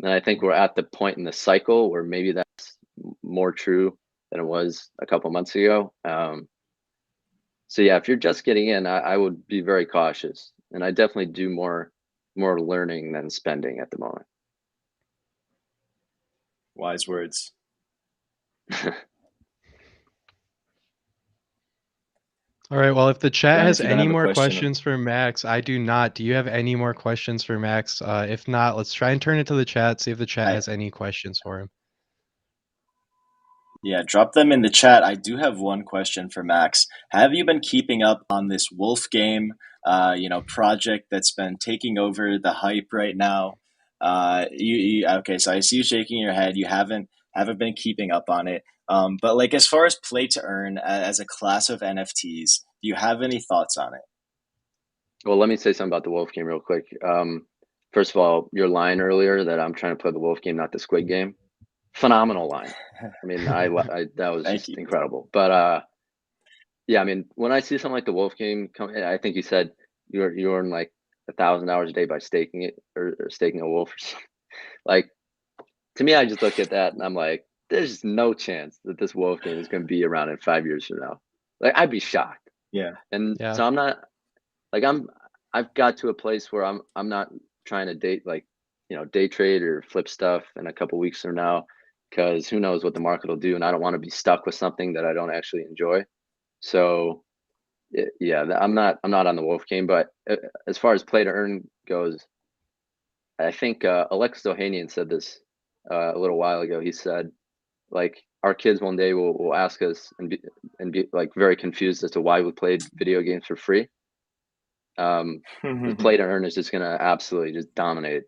And I think we're at the point in the cycle where maybe that's more true than it was a couple months ago. So yeah, if you're just getting in, I would be very cautious, and I definitely do more learning than spending at the moment. Wise words. All right. Well, if the chat Ryan, has if you don't any have a more question, questions for Max, I do not. Do you have any more questions for Max? If not, let's try and turn it to the chat, see if the chat has any questions for him. yeah, drop them in the chat. I do have one question for Max. Have you been keeping up on this Wolf game, project that's been taking over the hype right now? Okay, so I see you shaking your head. You haven't been keeping up on it. But like as far as play to earn as a class of NFTs, do you have any thoughts on it? Well, let me say something about the Wolf game real quick. First of all, your line earlier that I'm trying to play the Wolf game, not the Squid game. Phenomenal line. I mean, I that was Thank just you. incredible. But yeah, I mean, when I see something like the Wolf game come, I think you said you earn like 1,000 hours a day by staking it or staking a wolf or something. Like to me, I just look at that and I'm like, there's no chance that this Wolf game is going to be around in 5 years from now. Like I'd be shocked. Yeah. And Yeah. so I'm not like I've got to a place where I'm not trying to day trade or flip stuff in a couple weeks from now, because who knows what the market will do, and I don't want to be stuck with something that I don't actually enjoy. So yeah, I'm not on the Wolf game, but as far as play to earn goes, I think Alexis Ohanian said this a little while ago. He said like our kids one day will ask us and be like very confused as to why we played video games for free. The play to earn is just going to absolutely just dominate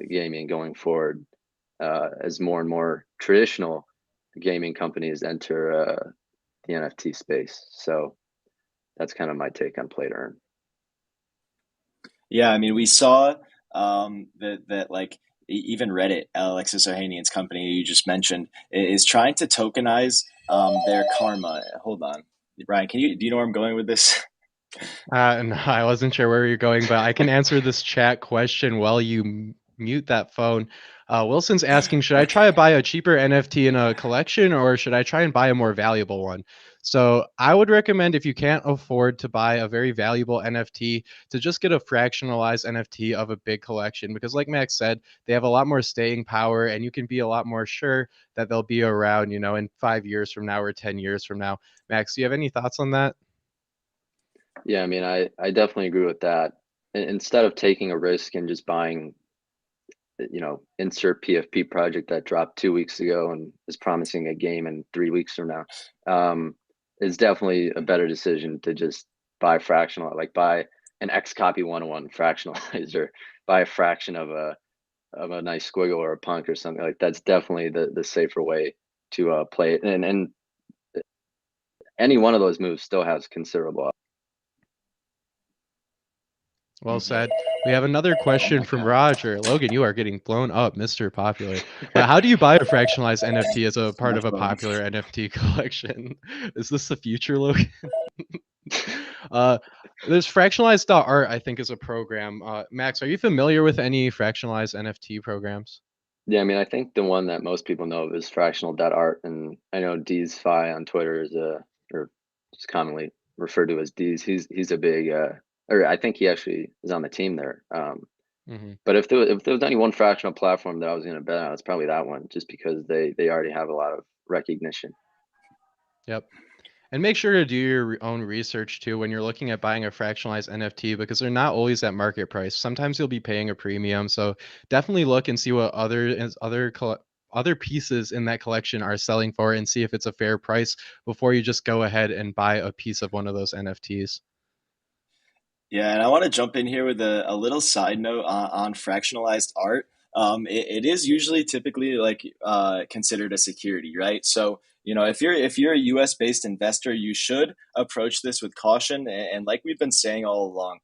gaming going forward as more and more traditional gaming companies enter the NFT space. So that's kind of my take on play to earn. Yeah, I mean, we saw that like even Reddit, Alexis Ohanian's company you just mentioned, is trying to tokenize their karma. Hold on, Ryan, do you know where I'm going with this? No, I wasn't sure where you're going, but I can answer this chat question while you mute that phone. Wilson's asking, should I try to buy a cheaper NFT in a collection or should I try and buy a more valuable one? So I would recommend if you can't afford to buy a very valuable NFT to just get a fractionalized NFT of a big collection, because like Max said, they have a lot more staying power and you can be a lot more sure that they'll be around, in 5 years from now or 10 years from now. Max, do you have any thoughts on that? Yeah, I mean, I definitely agree with that. Instead of taking a risk and just buying, insert PFP project that dropped 2 weeks ago and is promising a game in 3 weeks from now, it's definitely a better decision to just buy fractional, like buy an X copy 101 fractionalizer, buy a fraction of a nice squiggle or a punk or something like that's definitely the safer way to play it. And any one of those moves still has considerable. Well said. We have another question from God. Roger. Logan, you are getting blown up, Mr. Popular. But how do you buy a fractionalized NFT as a part Much of a fun. popular NFT collection? Is this the future, Logan? uh, there's fractionalized.art, I think, is a program. Max, are you familiar with any fractionalized NFT programs? Yeah, I mean, I think the one that most people know of is fractional.art, and I know DeFi on Twitter is or just commonly referred to as Deez. He's a big, or I think he actually is on the team there. But if there was any one fractional platform that I was going to bet on, it's probably that one, just because they already have a lot of recognition. Yep. And make sure to do your own research too when you're looking at buying a fractionalized NFT, because they're not always at market price. Sometimes you'll be paying a premium. So definitely look and see what other pieces in that collection are selling for and see if it's a fair price before you just go ahead and buy a piece of one of those NFTs. Yeah, and I want to jump in here with a little side note on fractionalized art. it is usually typically like considered a security, right? So if you're a U.S. based investor, you should approach this with caution. And like we've been saying all along,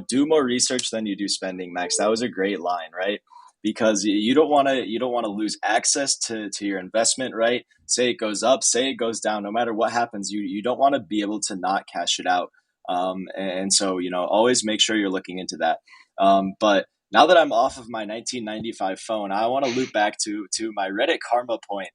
do more research than you do spending, Max. That was a great line, right? Because you don't want to lose access to your investment, right? Say it goes up, say it goes down, no matter what happens, you don't want to be able to not cash it out. And so always make sure you're looking into that. But now that I'm off of my 1995 phone, I want to loop back to my Reddit Karma point.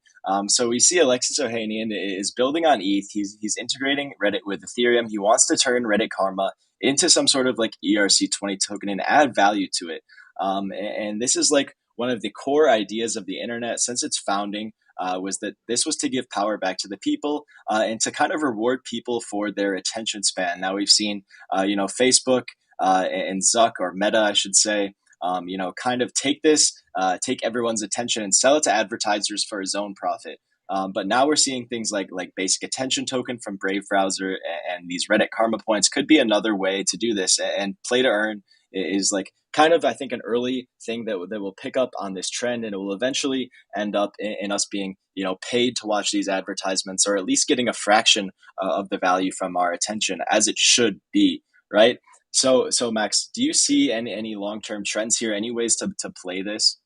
So we see Alexis Ohanian is building on ETH. He's integrating Reddit with Ethereum. He wants to turn Reddit Karma into some sort of like ERC20 token and add value to it. And this is like one of the core ideas of the internet since its founding. Was that this was to give power back to the people and to kind of reward people for their attention span. Now we've seen, Facebook and Zuck, or Meta, I should say, kind of take everyone's attention and sell it to advertisers for his own profit. But now we're seeing things like basic attention token from Brave browser, and these Reddit Karma points could be another way to do this. And play to earn is like kind of, I think, an early thing that will pick up on this trend, and it will eventually end up in us being paid to watch these advertisements, or at least getting a fraction of the value from our attention, as it should be, right? So Max, do you see any long-term trends here? Any ways to play this?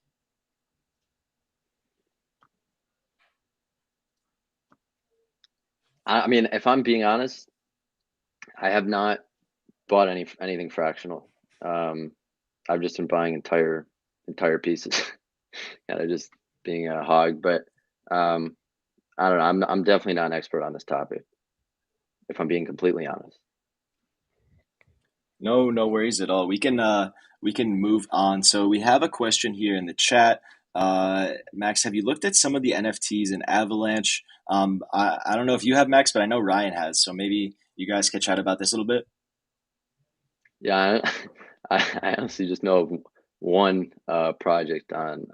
I mean, if I'm being honest, I have not bought anything fractional. I've just been buying entire pieces. Yeah, they're just being a hog. But I don't know. I'm definitely not an expert on this topic, if I'm being completely honest. No worries at all. We can move on. So we have a question here in the chat. Max, have you looked at some of the NFTs in Avalanche? I don't know if you have, Max, but I know Ryan has. So maybe you guys could chat about this a little bit. Yeah, I honestly just know of one project on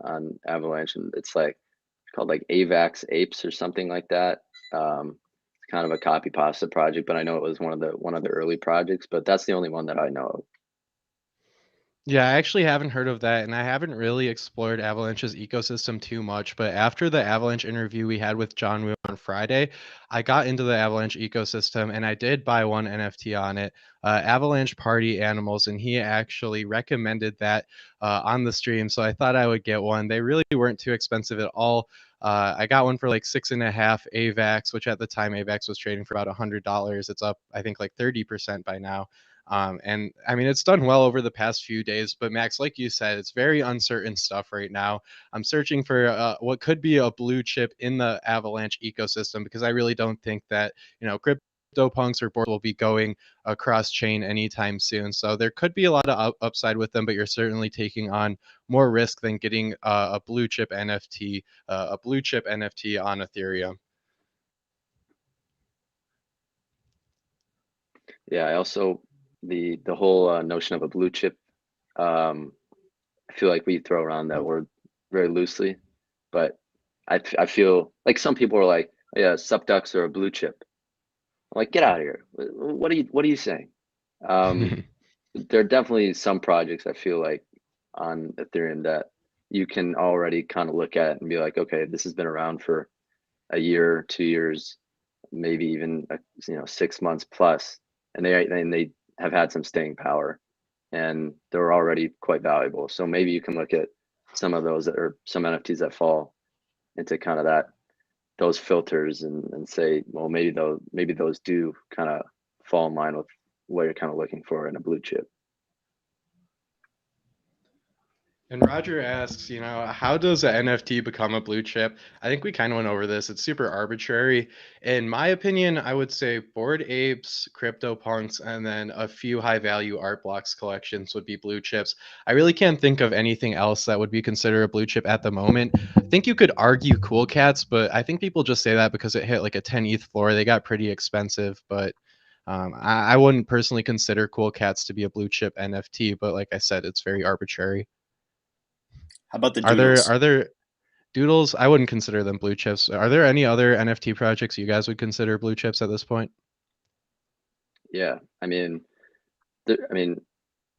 Avalanche, and it's called like AVAX Apes or something like that. It's kind of a copy pasta project, but I know it was one of the early projects, but that's the only one that I know of. Yeah, I actually haven't heard of that, and I haven't really explored Avalanche's ecosystem too much. But after the Avalanche interview we had with John Wu on Friday, I got into the Avalanche ecosystem, and I did buy one NFT on it, Avalanche Party Animals, and he actually recommended that on the stream. So I thought I would get one. They really weren't too expensive at all. I got one for like 6.5 AVAX, which at the time AVAX was trading for about $100. It's up, I think, like 30% by now. And I mean, it's done well over the past few days, but Max, like you said, it's very uncertain stuff right now. I'm searching for what could be a blue chip in the Avalanche ecosystem, because I really don't think that, CryptoPunks or boards will be going across chain anytime soon. So there could be a lot of upside with them, but you're certainly taking on more risk than getting a blue chip NFT, on Ethereum. Yeah, I also the whole notion of a blue chip. I feel like we throw around that word very loosely, but I feel like some people are like, oh, yeah, subducks are a blue chip. I'm like, get out of here. What are you saying? There are definitely some projects I feel like on Ethereum that you can already kind of look at and be like, okay, this has been around for a year, 2 years, maybe even 6 months plus, and they have had some staying power, and they're already quite valuable. So maybe you can look at some of those, or some NFTs that fall into kind of those filters, and say, well, maybe those do kind of fall in line with what you're kind of looking for in a blue chip. And Roger asks, how does an NFT become a blue chip? I think we kind of went over this. It's super arbitrary. In my opinion, I would say Bored Apes, CryptoPunks, and then a few high-value art blocks collections would be blue chips. I really can't think of anything else that would be considered a blue chip at the moment. I think you could argue Cool Cats, but I think people just say that because it hit like a 10 ETH floor. They got pretty expensive, but I wouldn't personally consider Cool Cats to be a blue chip NFT. But like I said, it's very arbitrary. How about the doodles? Are there doodles? I wouldn't consider them blue chips. Are there any other NFT projects you guys would consider blue chips at this point? Yeah, I mean,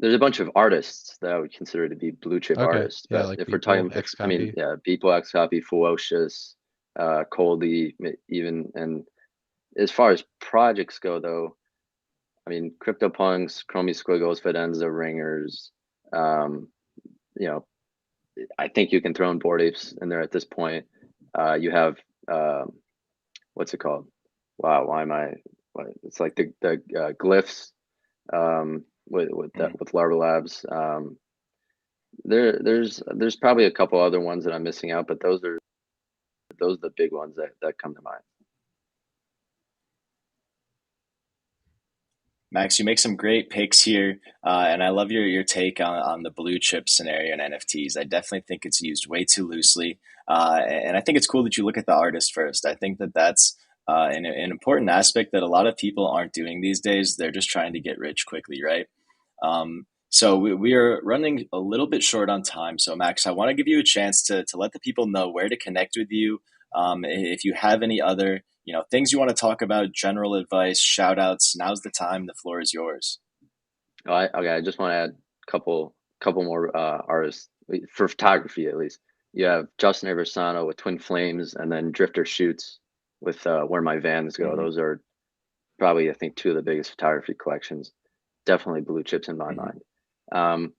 there's a bunch of artists that I would consider to be blue chip Okay. artists, Yeah, but like if we're people, talking, X I mean, copy. yeah, Beeple, X Copy, Ferocious, Coldy, even, and as far as projects go, though, I mean, CryptoPunks, Chromie Squiggles, Fidenza, Ringers, you know, I think you can throw in Bored Apes in there at this point. You have, what's it called? Wow, why am I? It's like the glyphs with Larva Labs. There's probably a couple other ones that I'm missing out, but those are the big ones that come to mind. Max, you make some great picks here, and I love your take on the blue chip scenario in NFTs. I definitely think it's used way too loosely, and I think it's cool that you look at the artist first. I think that that's an important aspect that a lot of people aren't doing these days. They're just trying to get rich quickly, right? So we are running a little bit short on time. So Max, I want to give you a chance to let the people know where to connect with you. If you have any other things you want to talk about, general advice, shout outs, now's the time. The floor is yours. Okay, I just want to add a couple more artists for photography at least. You have Justin Aversano with Twin Flames, and then Drifter Shoots with Where My Vans Go. Mm-hmm. Those are probably, I think, two of the biggest photography collections. Definitely blue chips in my mind. But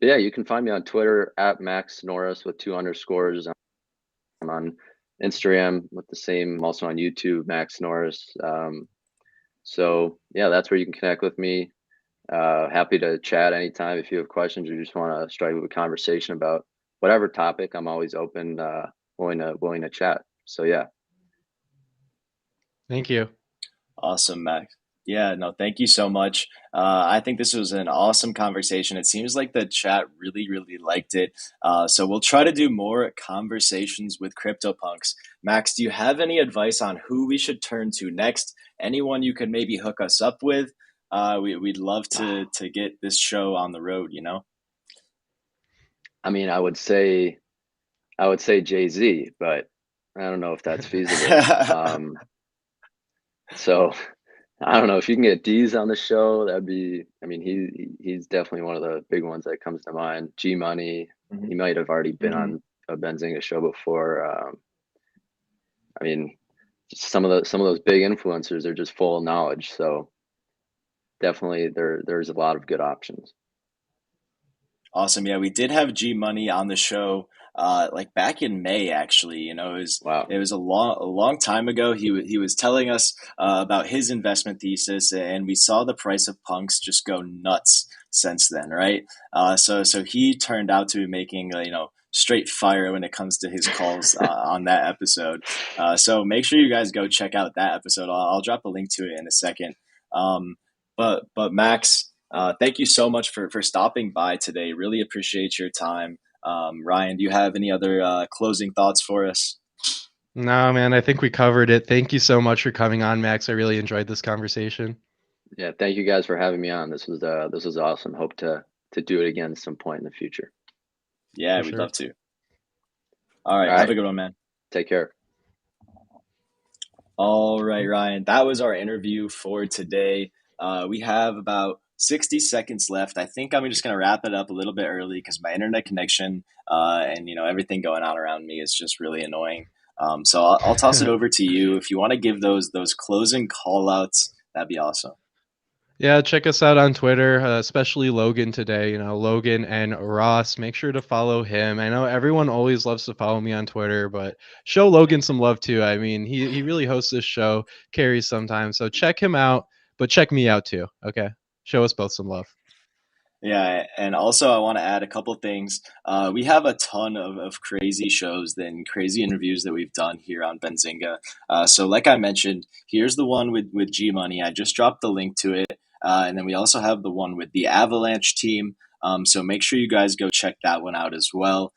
yeah, you can find me on Twitter at Max Norris with 2 underscores. I'm on Instagram with the same. I'm also on YouTube, Max Norris. So yeah, that's where you can connect with me. Happy to chat anytime if you have questions or just want to strike up a conversation about whatever topic. I'm always open, willing to chat. So yeah. Thank you. Awesome, Max. Yeah, no, thank you so much. I think this was an awesome conversation. It seems like the chat really, really liked it. So we'll try to do more conversations with CryptoPunks. Max, do you have any advice on who we should turn to next? Anyone you could maybe hook us up with? We'd love to get this show on the road, I mean, I would say Jay-Z, but I don't know if that's feasible. So I don't know if you can get D's on the show. That'd be. I mean, he's definitely one of the big ones that comes to mind. G Money. Mhm. He might have already been Mhm. on a Benzinga show before. I mean, some of those big influencers are just full of knowledge. So definitely there's a lot of good options. Awesome. Yeah, we did have G Money on the show, like back in May. Actually, Wow. it was a long time ago. He was telling us about his investment thesis, and we saw the price of punks just go nuts since then, right? So he turned out to be making straight fire when it comes to his calls on that episode. So make sure you guys go check out that episode. I'll drop a link to it in a second. But Max. Thank you so much for stopping by today. Really appreciate your time. Ryan, do you have any other closing thoughts for us? No, man, I think we covered it. Thank you so much for coming on, Max. I really enjoyed this conversation. Yeah, thank you guys for having me on. This was awesome. Hope to do it again at some point in the future. Yeah, For we'd sure. love to. All right, All have a right, good one, man. take care. All right, Ryan, that was our interview for today. We have about 60 seconds left. I think I'm just going to wrap it up a little bit early because my internet connection and everything going on around me is just really annoying. So I'll toss it over to you. If you want to give those closing call outs, that'd be awesome. Yeah, check us out on Twitter, especially Logan today. Logan and Ross. Make sure to follow him. I know everyone always loves to follow me on Twitter, but show Logan some love too. I mean, he really hosts this show, carries sometimes. So check him out, but check me out too. Okay, show us both some love. Yeah, and also I want to add a couple things. We have a ton of crazy shows and crazy interviews that we've done here on Benzinga. So like I mentioned, here's the one with G Money. I just dropped the link to it. And then we also have the one with the Avalanche team. So make sure you guys go check that one out as well.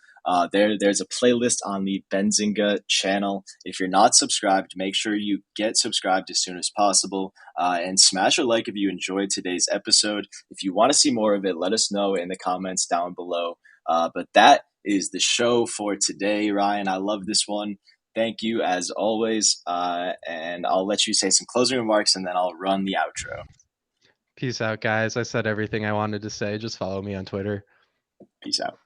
There's a playlist on the Benzinga channel. If you're not subscribed, make sure you get subscribed as soon as possible. And smash a like if you enjoyed today's episode. If you want to see more of it, let us know in the comments down below. But that is the show for today, Ryan. I love this one. Thank you as always. And I'll let you say some closing remarks and then I'll run the outro. Peace out, guys. I said everything I wanted to say. Just follow me on Twitter. Peace out.